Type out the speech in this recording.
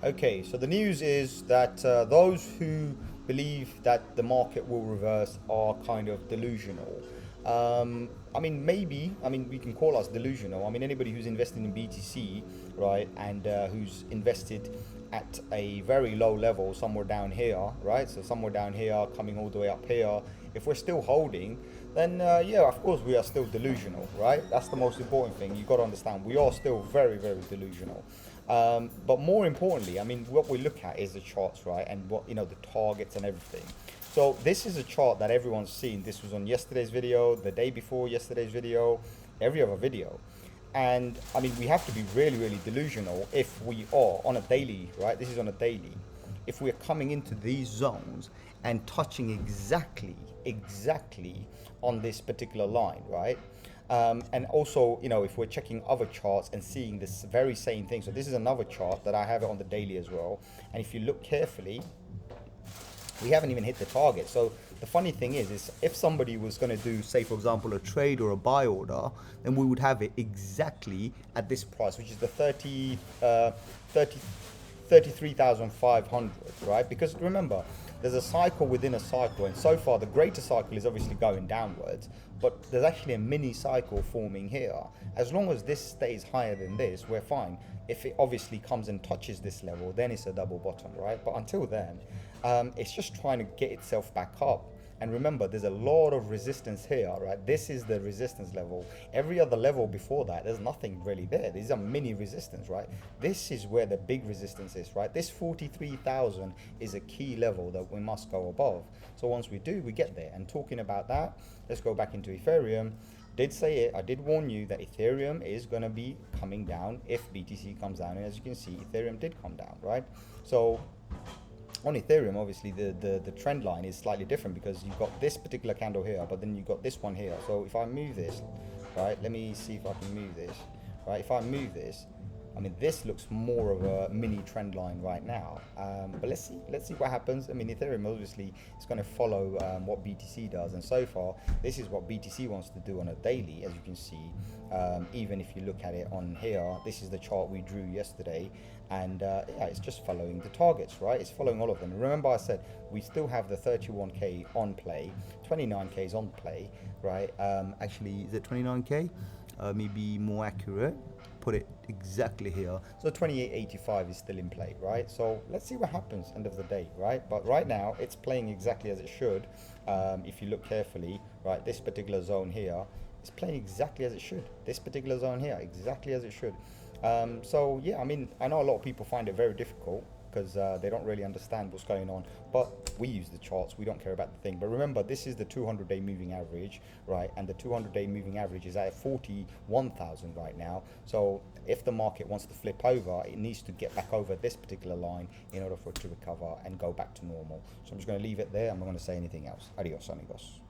Okay, so the news is that those who believe that the market will reverse are kind of delusional. I mean, maybe, I mean, we can call us delusional. I mean, anybody who's invested in BTC, right, and who's invested at a very low level, somewhere down here, right? So somewhere down here, coming all the way up here. If we're still holding, then yeah, of course we are still delusional, right? That's the most important thing. You've got to understand, we are still very, very delusional. But more importantly, I mean, what we look at is the charts, right? And what, you know, the targets and everything. So this is a chart that everyone's seen. This was on yesterday's video, the day before yesterday's video, every other video. And I mean, we have to be really, really delusional if we are on a daily, right? This is on a daily. If we're coming into these zones and touching exactly on this particular line, right? And also, you know, if we're checking other charts and seeing this very same thing. So this is another chart that I have it on the daily as well. And if you look carefully, we haven't even hit the target. So the funny thing is if somebody was going to do, say, for example, a trade or a buy order, then we would have it exactly at this price, which is the 33,500, right? Because remember, there's a cycle within a cycle, and so far the greater cycle is obviously going downwards, but there's actually a mini cycle forming here. As long as this stays higher than this, we're fine. If it obviously comes and touches this level, then it's a double bottom, right? But until then, it's just trying to get itself back up. And remember, there's a lot of resistance here, right? This is the resistance level. Every other level before that, there's nothing really there. These are mini resistance, right? This is where the big resistance is, right? This 43,000 is a key level that we must go above. So once we do, we get there. And talking about that, let's go back into Ethereum. Did say it, I did warn you that Ethereum is going to be coming down if BTC comes down. And as you can see, Ethereum did come down, right? So on Ethereum, obviously the trend line is slightly different because you've got this particular candle here, but then you've got this one here. So if I move this, right, let me see if I can move this, right? If I move this, I mean, this looks more of a mini trend line right now. But let's see what happens. I mean, Ethereum obviously is going to follow what BTC does, and so far, this is what BTC wants to do on a daily, as you can see. Even if you look at it on here, this is the chart we drew yesterday, and yeah, it's just following the targets, right? It's following all of them. Remember, I said we still have the 31k on play, 29k is on play, right? Actually, is it 29k? Maybe more accurate. Put it exactly here. So 2885 is still in play, right? So let's see what happens end of the day, right? But right now it's playing exactly as it should. If you look carefully, right, this particular zone here is playing exactly as it should. This particular zone here, exactly as it should. So yeah, I mean, I know a lot of people find it very difficult because they don't really understand what's going on, but we use the charts, we don't care about the thing. But remember, this is the 200-day moving average, right? And the 200-day moving average is at 41,000 right now. So if the market wants to flip over, it needs to get back over this particular line in order for it to recover and go back to normal. So I'm just going to leave it there. I'm not going to say anything else. Adios, amigos.